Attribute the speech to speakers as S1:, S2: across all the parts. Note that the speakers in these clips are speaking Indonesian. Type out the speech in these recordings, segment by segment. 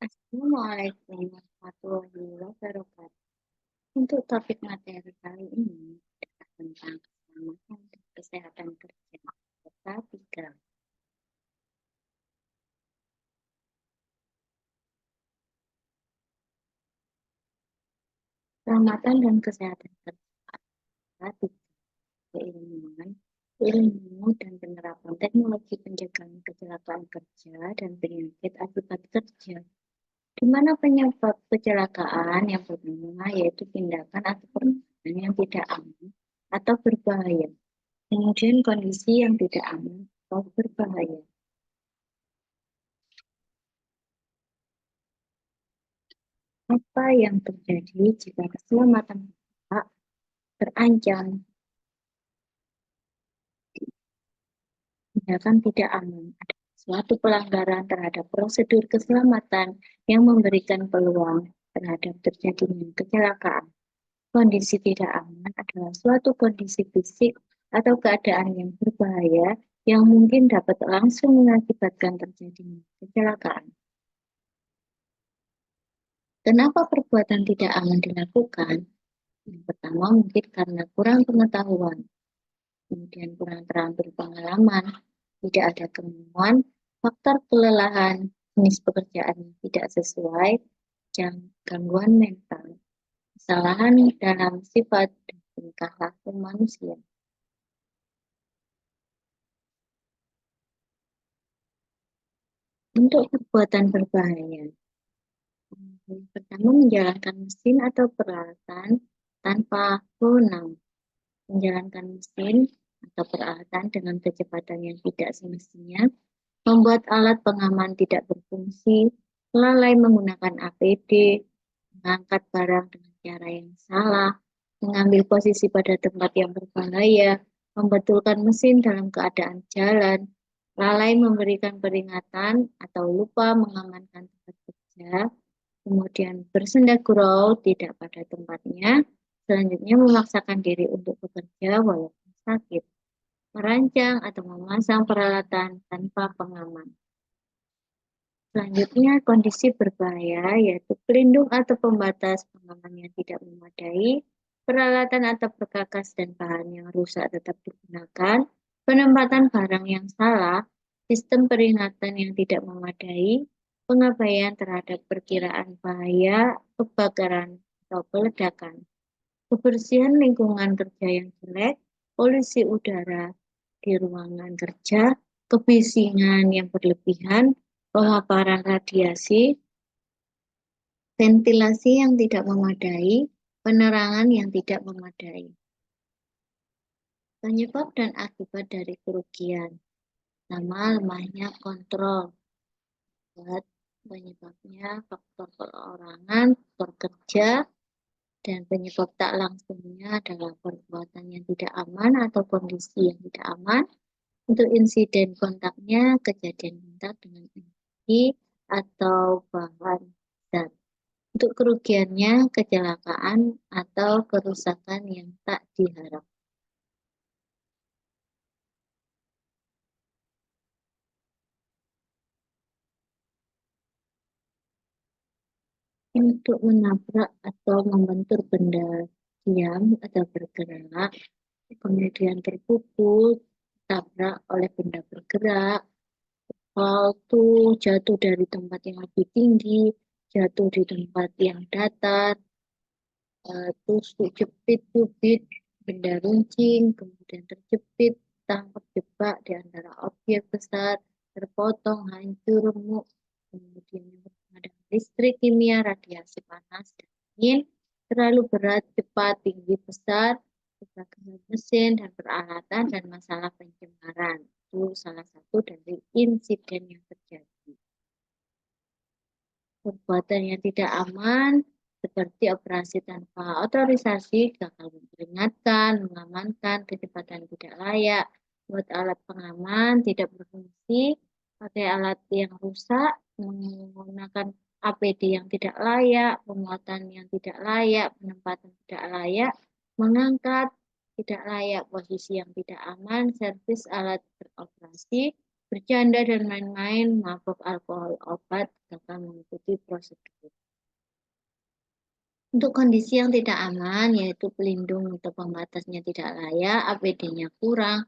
S1: Assalamualaikum warahmatullahi wabarakatuh. Untuk topik materi kali ini adalah tentang keselamatan dan kesehatan kerja serta 3. Keselamatan dan kesehatan kerja adalah 3. Keilmuan, ilmu dan penerapan teknologi pencegahan kecelakaan kerja dan penyakit akibat kerja. Di mana penyebab kecelakaan yang pertama yaitu tindakan atau perbuatan yang tidak aman atau berbahaya. Kemudian kondisi yang tidak aman atau berbahaya. Apa yang terjadi jika keselamatan kita terancam? Tindakan tidak aman adalah suatu pelanggaran terhadap prosedur keselamatan yang memberikan peluang terhadap terjadinya kecelakaan. Kondisi tidak aman adalah suatu kondisi fisik atau keadaan yang berbahaya yang mungkin dapat langsung mengakibatkan terjadinya kecelakaan. Kenapa perbuatan tidak aman dilakukan? Yang pertama mungkin karena kurang pengetahuan, kemudian kurang terampil pengalaman, tidak ada kemampuan, faktor kelelahan, jenis pekerjaan yang tidak sesuai, gangguan mental, kesalahan dalam sifat dan tingkah laku manusia. Untuk perbuatan berbahaya, yang pertama menjalankan mesin atau peralatan tanpa wewenang. Menjalankan mesin atau peralatan dengan kecepatan yang tidak semestinya, membuat alat pengaman tidak berfungsi, lalai menggunakan APD, mengangkat barang dengan cara yang salah, mengambil posisi pada tempat yang berbahaya, membetulkan mesin dalam keadaan jalan, lalai memberikan peringatan atau lupa mengamankan tempat kerja, kemudian bersenda gurau tidak pada tempatnya, selanjutnya memaksakan diri untuk bekerja walaupun sakit, merancang atau memasang peralatan tanpa pengaman. Selanjutnya, kondisi berbahaya yaitu pelindung atau pembatas pengaman yang tidak memadai, peralatan atau perkakas dan bahan yang rusak tetap digunakan, penempatan barang yang salah, sistem peringatan yang tidak memadai, pengabaian terhadap perkiraan bahaya, kebakaran, atau peledakan, kebersihan lingkungan kerja yang jelek, polusi udara di ruangan kerja, kebisingan yang berlebihan, pemaparan radiasi, ventilasi yang tidak memadai, penerangan yang tidak memadai. Penyebab dan akibat dari kerugian, sama lemahnya kontrol. Penyebabnya faktor perorangan, faktor kerja, dan penyebab tak langsungnya adalah perbuatan yang tidak aman atau kondisi yang tidak aman. Untuk insiden kontaknya, kejadian kontak dengan energi atau bahan zat. Untuk kerugiannya, kecelakaan atau kerusakan yang tak diharapkan. Untuk menabrak atau membentur benda diam atau bergerak, kemudian terpukul, tabrak oleh benda bergerak, waktu jatuh dari tempat yang lebih tinggi, jatuh di tempat yang datar, tusuk jepit cubit, benda runcing, kemudian terjepit, tangkap jebak di antara objek besar, terpotong, hancur, remuk, kemudian yang berhubungan dengan listrik, kimia, radiasi panas, dan angin, terlalu berat, cepat, tinggi, besar, kegagalan mesin dan peralatan, dan masalah pencemaran. Itu salah satu dari insiden yang terjadi. Perbuatan yang tidak aman seperti operasi tanpa otorisasi, gagal memperingatkan, mengamankan, kecepatan tidak layak, buat alat pengaman tidak berfungsi, pakai alat yang rusak, menggunakan APD yang tidak layak, pemuatan yang tidak layak, penempatan tidak layak, mengangkat tidak layak, posisi yang tidak aman, servis alat beroperasi, bercanda dan main-main, mabuk alkohol, obat, akan mengikuti prosedur. Untuk kondisi yang tidak aman, yaitu pelindung atau pembatasnya tidak layak, APD-nya kurang,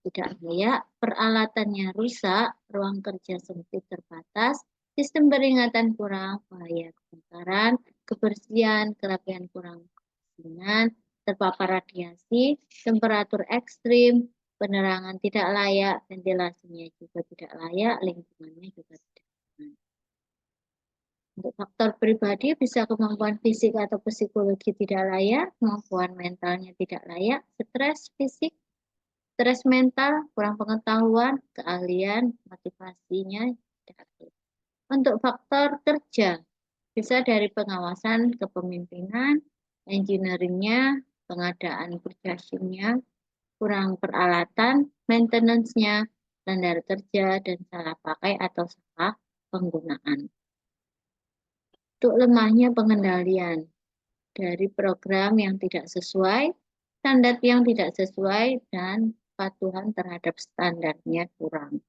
S1: tidak layak, peralatannya rusak, ruang kerja sempit terbatas, sistem peringatan kurang, bahaya kebakaran, kebersihan, kerapian kurang kebersihan, terpapar radiasi, temperatur ekstrim, penerangan tidak layak, ventilasinya juga tidak layak, lingkungannya juga tidak aman. Untuk faktor pribadi bisa kemampuan fisik atau psikologi tidak layak, kemampuan mentalnya tidak layak, stres fisik, stres mental, kurang pengetahuan, keahlian, motivasinya tidak ada. Untuk faktor kerja, bisa dari pengawasan kepemimpinan, engineeringnya, pengadaan purchasing-nya, kurang peralatan, maintenance-nya, standar kerja, dan salah pakai atau salah penggunaan. Untuk lemahnya pengendalian dari program yang tidak sesuai, standar yang tidak sesuai, dan kepatuhan terhadap standarnya kurang.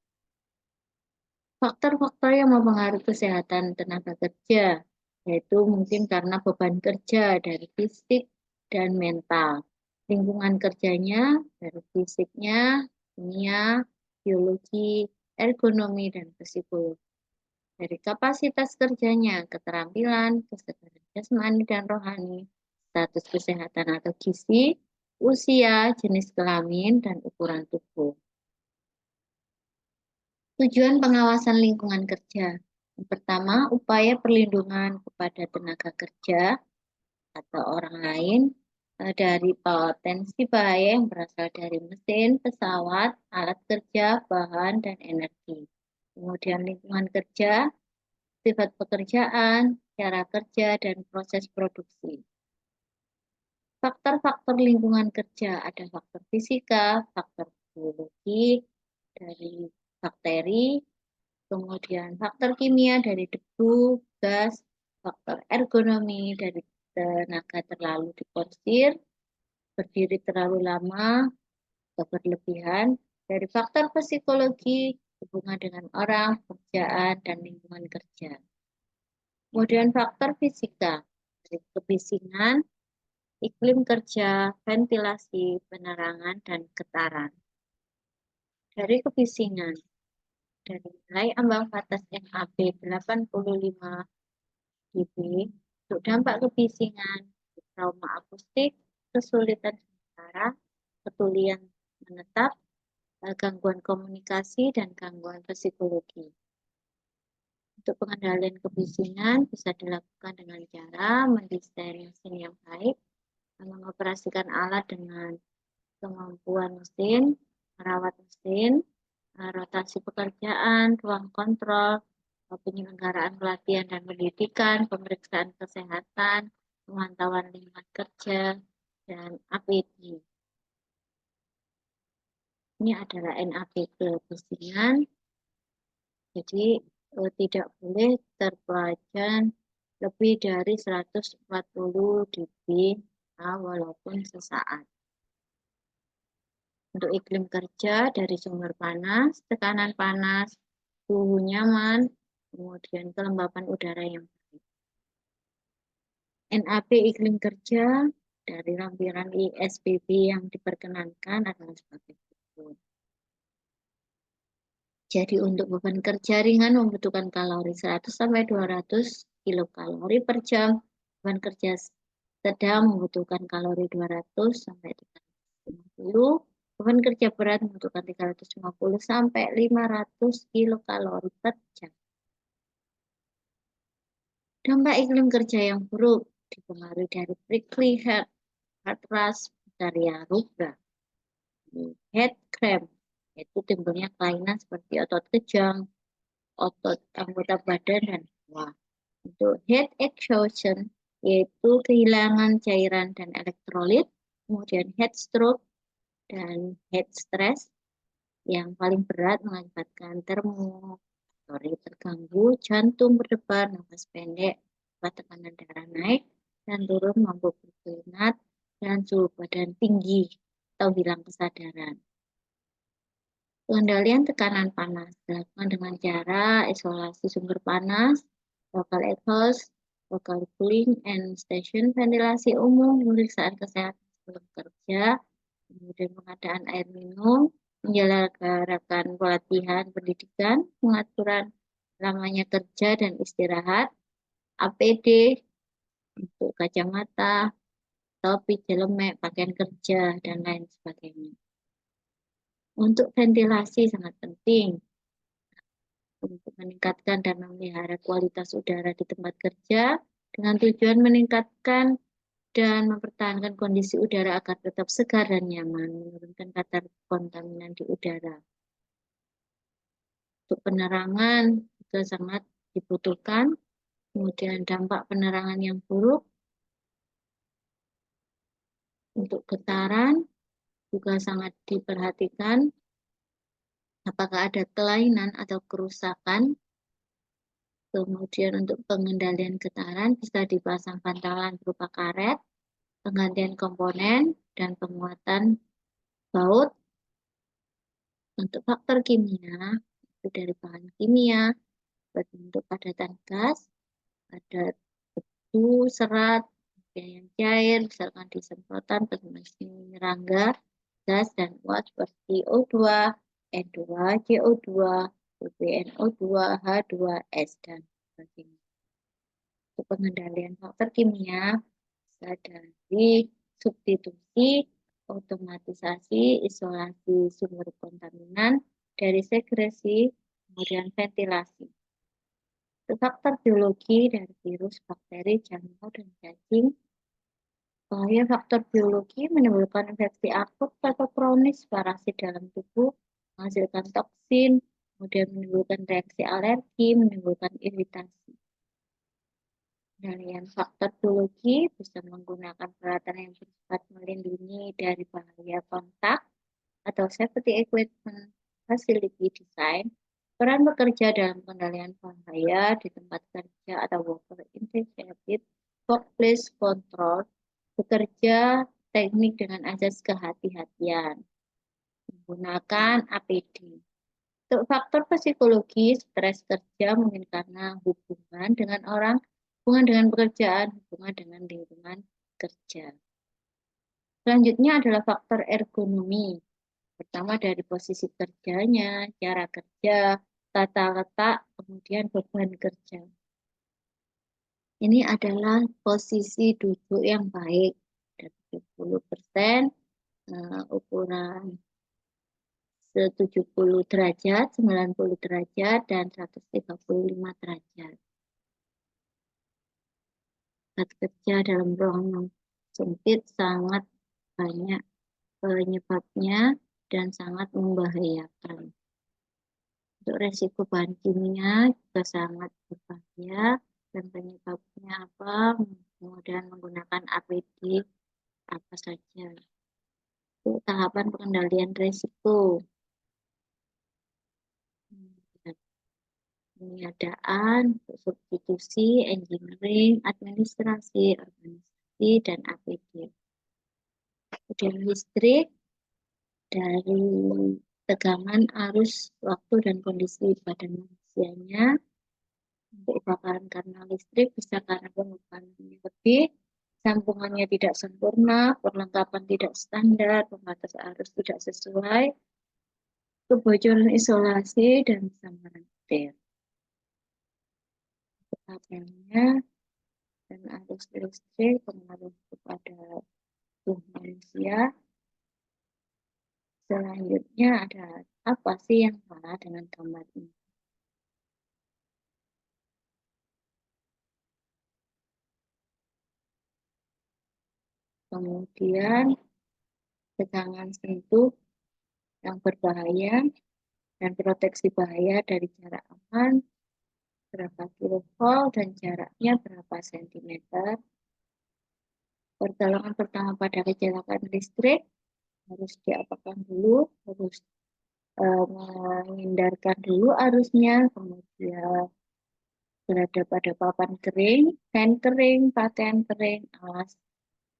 S1: Faktor-faktor yang mempengaruhi kesehatan tenaga kerja, yaitu mungkin karena beban kerja dari fisik dan mental. Lingkungan kerjanya dari fisiknya, kimia, biologi, ergonomi, dan psikologi. Dari kapasitas kerjanya, keterampilan, kesegaran jasmani dan rohani, status kesehatan atau gizi, usia, jenis kelamin, dan ukuran tubuh. Tujuan pengawasan lingkungan kerja. Yang pertama, upaya perlindungan kepada tenaga kerja atau orang lain dari potensi bahaya yang berasal dari mesin, pesawat, alat kerja, bahan, dan energi. Kemudian lingkungan kerja, sifat pekerjaan, cara kerja, dan proses produksi. Faktor-faktor lingkungan kerja ada faktor fisika, faktor biologi, dari bakteri, kemudian faktor kimia dari debu, gas, faktor ergonomi dari tenaga terlalu diporsir, berdiri terlalu lama, berlebihan, dari faktor psikologi, hubungan dengan orang, pekerjaan, dan lingkungan kerja. Kemudian faktor fisika, dari kebisingan, iklim kerja, ventilasi, penerangan, dan getaran. Dari kebisingan, dari nilai ambang batas NAB 85 dB, untuk dampak kebisingan, trauma akustik, kesulitan bicara, ketulian menetap, gangguan komunikasi, dan gangguan psikologi. Untuk pengendalian kebisingan bisa dilakukan dengan cara mendesain mesin yang baik, mengoperasikan alat dengan kemampuan mesin, merawat mesin, rotasi pekerjaan, ruang kontrol, penyelenggaraan pelatihan dan pendidikan, pemeriksaan kesehatan, pemantauan lingkungan kerja, dan APD. Ini adalah NAB kebisingan. Jadi tidak boleh terpelajar lebih dari 140 dB walaupun sesaat. Untuk iklim kerja dari sumber panas, tekanan panas, suhu nyaman, kemudian kelembapan udara yang baik. NAB iklim kerja dari lampiran ISBB yang diperkenankan adalah sebagai berikut. Jadi untuk beban kerja ringan membutuhkan kalori 100-200 kilokalori per jam. Beban kerja sedang membutuhkan kalori 200-350. Beban kerja berat membutuhkan 350-500 kilokalori per jam. Dampak iklim kerja yang buruk dipengaruhi dari prickly heart rash, diarrhea rubra, head cramp, yaitu timbulnya kelainan seperti otot kejang, otot anggota badan, dan wah. Untuk head exhaustion, yaitu kehilangan cairan dan elektrolit, kemudian head stroke, dan head stress, yang paling berat mengakibatkan termotori terganggu, jantung berdebar, nafas pendek, tekanan darah naik dan turun, mampu berkeringat, dan suhu badan tinggi atau hilang kesadaran. Pengendalian tekanan panas dilakukan dengan cara isolasi sumber panas, local exhaust, local cooling and station, ventilasi umum, pemeriksaan kesehatan sebelum kerja, kemudian pengadaan air minum, menyelenggarakan pelatihan pendidikan, pengaturan lamanya kerja dan istirahat, APD untuk kacamata, topi, jelemek, pakaian kerja, dan lain sebagainya. Untuk ventilasi sangat penting untuk meningkatkan dan memelihara kualitas udara di tempat kerja dengan tujuan meningkatkan dan mempertahankan kondisi udara agar tetap segar dan nyaman, menurunkan kadar kontaminan di udara. Untuk penerangan juga sangat dibutuhkan, kemudian dampak penerangan yang buruk untuk getaran juga sangat diperhatikan apakah ada kelainan atau kerusakan. Kemudian untuk pengendalian getaran bisa dipasang bantalan berupa karet, penggantian komponen, dan penguatan baut. Untuk faktor kimia, itu dari bahan kimia, berbentuk padatan gas, ada debu, serat, yang cair, misalkan di semprotan, mesin rangga, gas, dan uap seperti O2, N2, CO2, PbNO2, H2S, dan sebagainya. Untuk pengendalian faktor kimia, bisa dari substitusi, otomatisasi, isolasi sumber kontaminan, dari sekresi, kemudian ventilasi. Faktor biologi dari virus, bakteri, jamur, dan cacing. Bahaya faktor biologi menimbulkan infeksi akut atau kronis parasit dalam tubuh, menghasilkan toksin, kemudian menimbulkan reaksi alergi, menimbulkan iritasi. Pengendalian faktor biologi bisa menggunakan peralatan yang bersifat melindungi dari bahaya kontak atau safety equipment facility design. Peran bekerja dalam pengendalian bahaya di tempat kerja atau worker integrated workplace control, bekerja teknik dengan azas kehati-hatian, menggunakan APD. Untuk faktor psikologi, stres kerja mungkin karena hubungan dengan orang, hubungan dengan pekerjaan, hubungan dengan lingkungan kerja. Selanjutnya adalah faktor ergonomi. Pertama dari posisi kerjanya, cara kerja, tata letak, kemudian beban kerja. Ini adalah posisi duduk yang baik. 70% ukuran 70 derajat, 90 derajat, dan 135 derajat. Saat kerja dalam ruangan yang sempit sangat banyak penyebabnya dan sangat membahayakan. Untuk resiko bahan kimia juga sangat berbahaya dan penyebabnya apa? Kemudian menggunakan APD apa saja. Untuk tahapan pengendalian resiko. Pengadaan, substitusi, engineering, administrasi, organisasi, dan APD. Kemudian listrik dari tegangan arus, waktu, dan kondisi badan manusianya. Untuk kebakaran karena listrik bisa karena penggunaannya lebih, sambungannya tidak sempurna, perlengkapan tidak standar, pembatas arus tidak sesuai, kebocoran isolasi, dan samaran detail. Tabelnya dan arus listrik pengaruh kepada tubuh manusia. Selanjutnya ada apa sih yang salah dengan gambar ini? Kemudian tegangan sentuh yang berbahaya dan proteksi bahaya dari jarak aman, berapa kilovolt dan jaraknya berapa sentimeter. Pertolongan pertama pada kecelakaan listrik harus diapakan dulu, harus menghindarkan dulu arusnya, kemudian berada pada papan kering, kain kering, pakaian kering, alas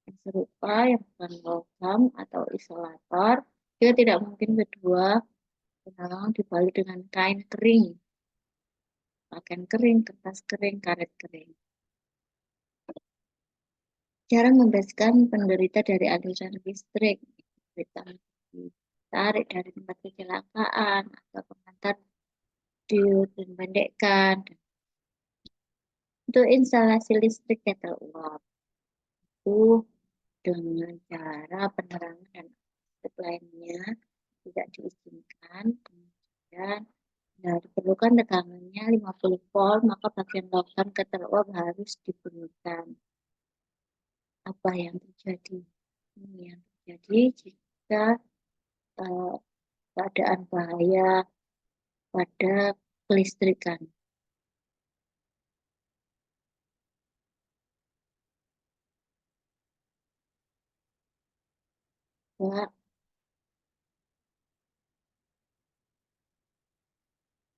S1: yang serupa yang bukan logam atau isolator. Jika tidak mungkin kedua, Penolong dibalik dengan kain kering, pakaian kering, kertas kering, karet kering. Cara membebaskan penderita dari aliran listrik, ditarik dari tempat kecelakaan atau pengantar dipendekkan. Untuk instalasi listrik kettle uap itu dengan cara penerangan dan aspek lainnya tidak diizinkan. Kemudian diperlukan tegangannya 50 volt, maka bagian logam kettle uap harus dibunyikan. Apa yang terjadi? Ini yang terjadi jika uh, keadaan bahaya pada kelistrikan. Ya,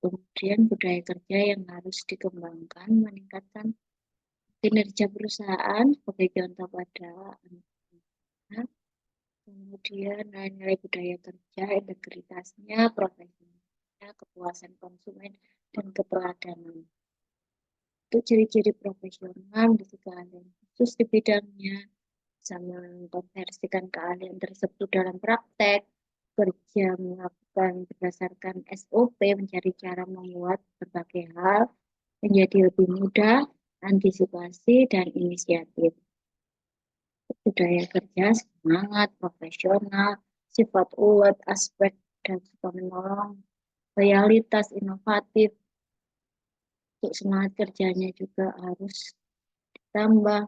S1: kemudian budaya kerja yang harus dikembangkan meningkatkan kinerja perusahaan sebagai contoh pada anak-anak. Kemudian nilai budaya kerja, integritasnya, profesinya, kepuasan konsumen, dan keteladanan. Untuk ciri-ciri profesional di keahlian khusus di bidangnya, bisa mengkonversikan keahlian tersebut dalam praktek, kerja melakukan berdasarkan SOP, mencari cara membuat berbagai hal menjadi lebih mudah, antisipasi, dan inisiatif. Budaya kerja semangat, profesional, sifat ulet, aspek, dan suka menolong, loyalitas, inovatif. Untuk semangat kerjanya juga harus ditambah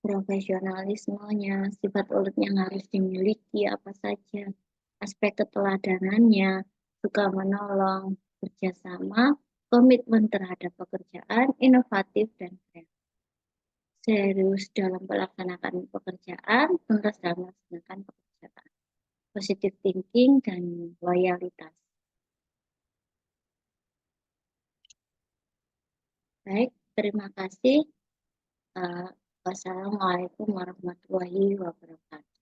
S1: profesionalismenya, sifat ulet yang harus dimiliki apa saja, aspek keteladanannya, suka menolong, kerjasama, komitmen terhadap pekerjaan, inovatif, dan kreatif. Serius dalam melaksanakan pekerjaan, tuntas dalam melaksanakan pekerjaan, positive thinking, dan loyalitas. Baik, terima kasih. Wassalamualaikum warahmatullahi wabarakatuh.